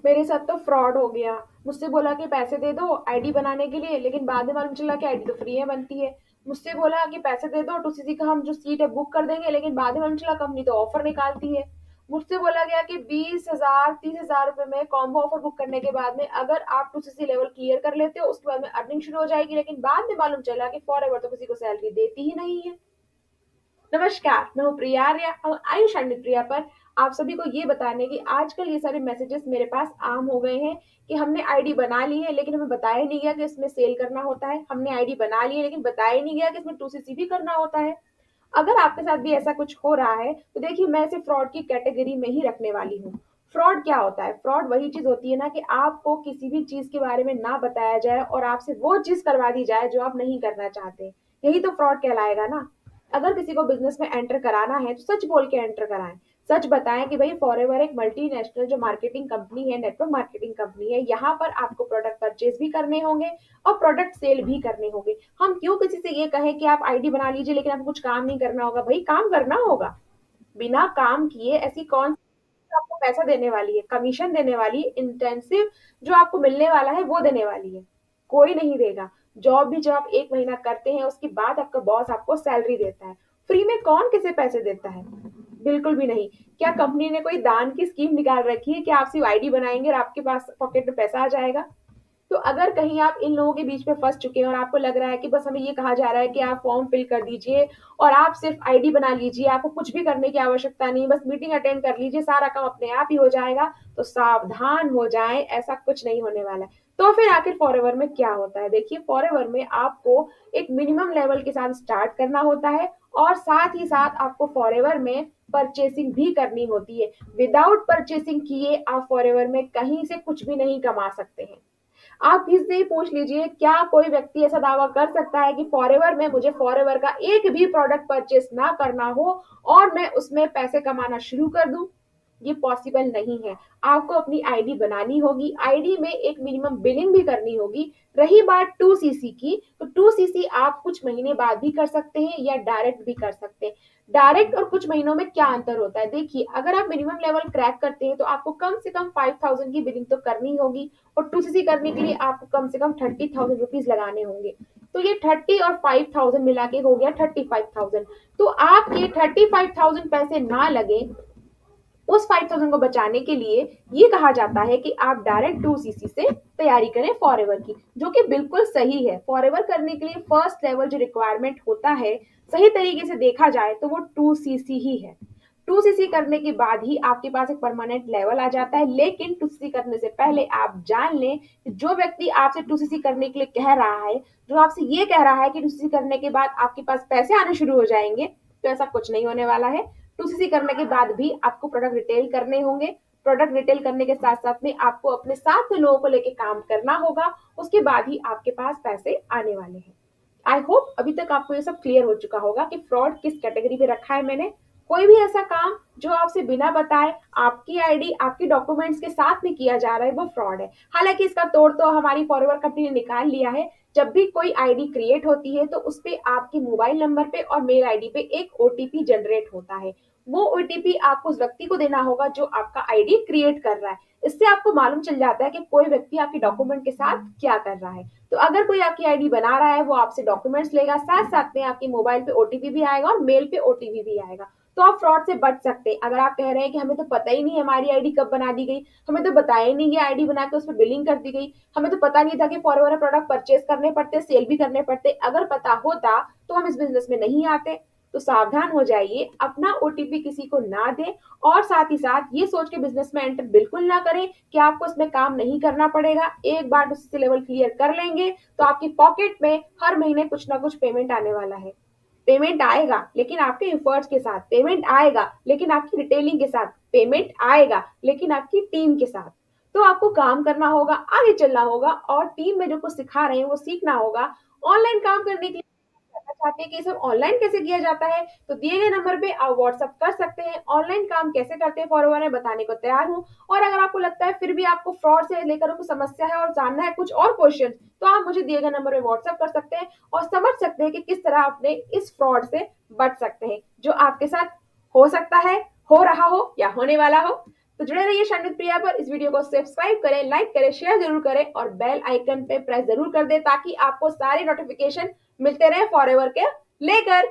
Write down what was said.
मेरे साथ तो फ्रॉड हो गया। मुझसे बोला कि पैसे दे दो आईडी बनाने के लिए, लेकिन बाद में मालूम चला कि आईडी तो फ्री में बनती है। मुझसे बोला कि पैसे दे दो टूसीसी का हम जो सीट है बुक कर देंगे, लेकिन बाद में मालूम चला कंपनी तो ऑफर निकालती है। मुझसे बोला गया कि 20,000 30,000 रुपए में कॉम्बो ऑफर बुक करने के बाद में अगर आप टूसीसी लेवल क्लियर कर लेते हो उसके बाद में अर्निंग शुरू हो जाएगी, लेकिन बाद में मालूम चला कि फॉर एवर तो किसी को सैलरी देती ही नहीं है। नमस्कार, मैं हूँ प्रिया आर्या और आयुष एंड प्रिया पर आप सभी को ये बताने की आजकल ये सारे मैसेजेस मेरे पास आम हो गए हैं कि हमने आईडी बना ली है लेकिन हमें बताया नहीं गया कि इसमें सेल करना होता है। हमने आईडी बना ली है लेकिन बताया नहीं गया कि इसमें टूसीसी भी करना होता है। अगर आपके साथ भी ऐसा कुछ हो रहा है तो देखिए मैं इसे फ्रॉड की कैटेगरी में ही रखने वाली हूँ। फ्रॉड क्या होता है? फ्रॉड वही चीज होती है ना कि आपको किसी भी चीज के बारे में ना बताया जाए और आपसे वो चीज करवा दी जाए जो आप नहीं करना चाहते। यही तो फ्रॉड कहलाएगा ना। अगर किसी को बिजनेस में एंटर कराना है तो सच बोल के एंटर कराएं। सच बताएं कि भाई फॉरएवर एक मल्टीनेशनल जो मार्केटिंग कंपनी है, नेटवर्क मार्केटिंग कंपनी है, यहाँ पर आपको प्रोडक्ट परचेज भी करने होंगे और प्रोडक्ट सेल भी करने होंगे। हम क्यों किसी से ये कहें कि आप आईडी बना लीजिए लेकिन आपको कुछ काम नहीं करना होगा? भाई काम करना होगा। बिना काम किए ऐसी कौन सी आपको पैसा देने वाली है, कमीशन देने वाली है, इंटेंसिव जो आपको मिलने वाला है वो देने वाली है? कोई नहीं देगा। जॉब भी जब आप 1 महीना करते हैं उसके बाद आपका बॉस आपको सैलरी देता है। फ्री में कौन किसे पैसे देता है? बिल्कुल भी नहीं। क्या कंपनी ने कोई दान की स्कीम निकाल रखी है कि आप सिर्फ आईडी बनाएंगे और आपके पास पॉकेट में पैसा आ जाएगा? तो अगर कहीं आप इन लोगों के बीच में फंस चुके हैं और आपको लग रहा है कि बस हमें ये कहा जा रहा है कि आप फॉर्म फिल कर दीजिए और आप सिर्फ आईडी बना लीजिए, आपको कुछ भी करने की आवश्यकता नहीं, बस मीटिंग अटेंड कर लीजिए, सारा काम अपने आप ही हो जाएगा, तो सावधान हो जाएं, ऐसा कुछ नहीं होने वाला है। तो फिर आखिर फॉरएवर में क्या होता है? देखिए फॉरएवर में आपको एक मिनिमम लेवल के साथ स्टार्ट करना होता है और साथ ही साथ आपको फॉरएवर में परचेसिंग भी करनी होती है। विदाउट परचेसिंग किए आप फॉरएवर में कहीं से कुछ भी नहीं कमा सकते हैं। आप किससे ही पूछ लीजिए, क्या कोई व्यक्ति ऐसा दावा कर सकता है कि फॉरएवर में मुझे फॉरएवर का एक भी प्रोडक्ट परचेस ना करना हो और मैं उसमें पैसे कमाना शुरू कर दूं? ये पॉसिबल नहीं है। आपको अपनी आईडी बनानी होगी, आईडी में एक मिनिमम बिलिंग भी करनी होगी। रही बात 2सीसी की, तो 2सीसी आप कुछ महीने बाद भी कर सकते हैं या डायरेक्ट भी कर सकते हैं। डायरेक्ट और कुछ महीनों में क्या अंतर होता है? देखिए अगर आप मिनिमम लेवल क्रैक करते हैं तो आपको कम से कम 5,000 की बिलिंग तो करनी होगी और 2सीसी करने के लिए आपको कम से कम 30,000 रुपीज लगाने होंगे। तो ये 30 और 5,000 मिला के हो गया 35,000। तो आप ये 35,000 पैसे ना लगे, उस 5,000 को बचाने के लिए ये कहा जाता है कि आप डायरेक्ट 2सीसी से तैयारी करें फॉरएवर की, जो कि बिल्कुल सही है। फॉरएवर करने के लिए फर्स्ट लेवल जो रिक्वायरमेंट होता है, सही तरीके से देखा जाए तो वो 2सीसी ही है। 2सीसी करने के बाद ही आपके पास एक परमानेंट लेवल आ जाता है, लेकिन 2सीसी करने से पहले आप जान लें कि जो व्यक्ति आपसे 2सीसी करने के लिए कह रहा है, जो आपसे ये कह रहा है कि 2सीसी करने के बाद आपके पास पैसे आने शुरू हो जाएंगे, तो ऐसा कुछ नहीं होने वाला है। 2सीसी करने के बाद भी आपको प्रोडक्ट रिटेल करने होंगे। प्रोडक्ट रिटेल करने के साथ साथ में आपको अपने साथ में लोगों को लेके काम करना होगा। उसके बाद ही आपके पास पैसे आने वाले हैं। आई होप अभी तक आपको ये सब क्लियर हो चुका होगा कि फ्रॉड किस कैटेगरी पे रखा है मैंने। कोई भी ऐसा काम जो आपसे बिना बताए आपकी आईडी आपके डॉक्यूमेंट्स के साथ में किया जा रहा है वो फ्रॉड है। हालांकि इसका तोड़ तो हमारी फॉरवर्ड कंपनी ने निकाल लिया है। जब भी कोई आईडी क्रिएट होती है तो उस पे आपके मोबाइल नंबर पे और मेल आईडी पे एक ओटीपी जनरेट होता है। वो ओटीपी आपको उस व्यक्ति को देना होगा जो आपका आईडी क्रिएट कर रहा है। इससे आपको मालूम चल जाता है कि कोई व्यक्ति आपके डॉक्यूमेंट के साथ क्या कर रहा है। तो अगर कोई आपकी आईडी बना रहा है वो आपसे डॉक्यूमेंट्स लेगा, साथ साथ में आपके मोबाइल पे ओटीपी भी आएगा और मेल पे ओटीपी भी आएगा। तो आप फ्रॉड से बच सकते हैं। अगर आप कह रहे हैं कि हमें तो पता ही नहीं हमारी आईडी कब बना दी गई, हमें तो बताया ही नहीं कि आईडी बना के उस पर बिलिंग कर दी गई, हमें तो पता नहीं था कि फॉरएवर प्रोडक्ट परचेज करने पड़ते, सेल भी करने पड़ते, अगर पता होता तो हम इस बिजनेस में नहीं आते। तो सावधान हो जाइए, अपना ओटीपी किसी को ना दें और साथ ही साथ ये सोच के बिजनेस में एंटर बिल्कुल ना करें कि आपको इसमें काम नहीं करना पड़ेगा। एक बार उससे लेवल क्लियर कर लेंगे तो आपकी पॉकेट में हर महीने कुछ ना कुछ पेमेंट आने वाला है। पेमेंट आएगा लेकिन आपके एफर्ट्स के साथ, पेमेंट आएगा लेकिन आपकी डिटेलिंग के साथ, पेमेंट आएगा लेकिन आपकी टीम के साथ। तो आपको काम करना होगा, आगे चलना होगा और टीम में जो कुछ सिखा रहे हैं वो सीखना होगा। ऑनलाइन काम करने के लिए जानना चाहते हैं कि ये सब ऑनलाइन कैसे किया जाता है, तो दिए गए नंबर पे आप व्हाट्सअप कर सकते हैं। ऑनलाइन काम कैसे करते हैं फॉरवर्ड में बताने को तैयार हूँ। और अगर आपको लगता है फिर भी आपको फ्रॉड से लेकर कुछ समस्या है और जानना है कुछ और क्वेश्चन, तो आप मुझे दिए गए नंबर पे व्हाट्सअप कर सकते हैं और समझ सकते हैं कि किस तरह अपने इस फ्रॉड से बच सकते हैं जो आपके साथ हो सकता है, हो रहा हो या होने वाला हो। तो जुड़े रहिए क्षण विद प्रिया पर। इस वीडियो को सब्सक्राइब करें, लाइक करें, शेयर जरूर करें और बेल आइकन पे प्रेस जरूर कर दें ताकि आपको सारे नोटिफिकेशन मिलते रहे फॉरएवर के लेकर।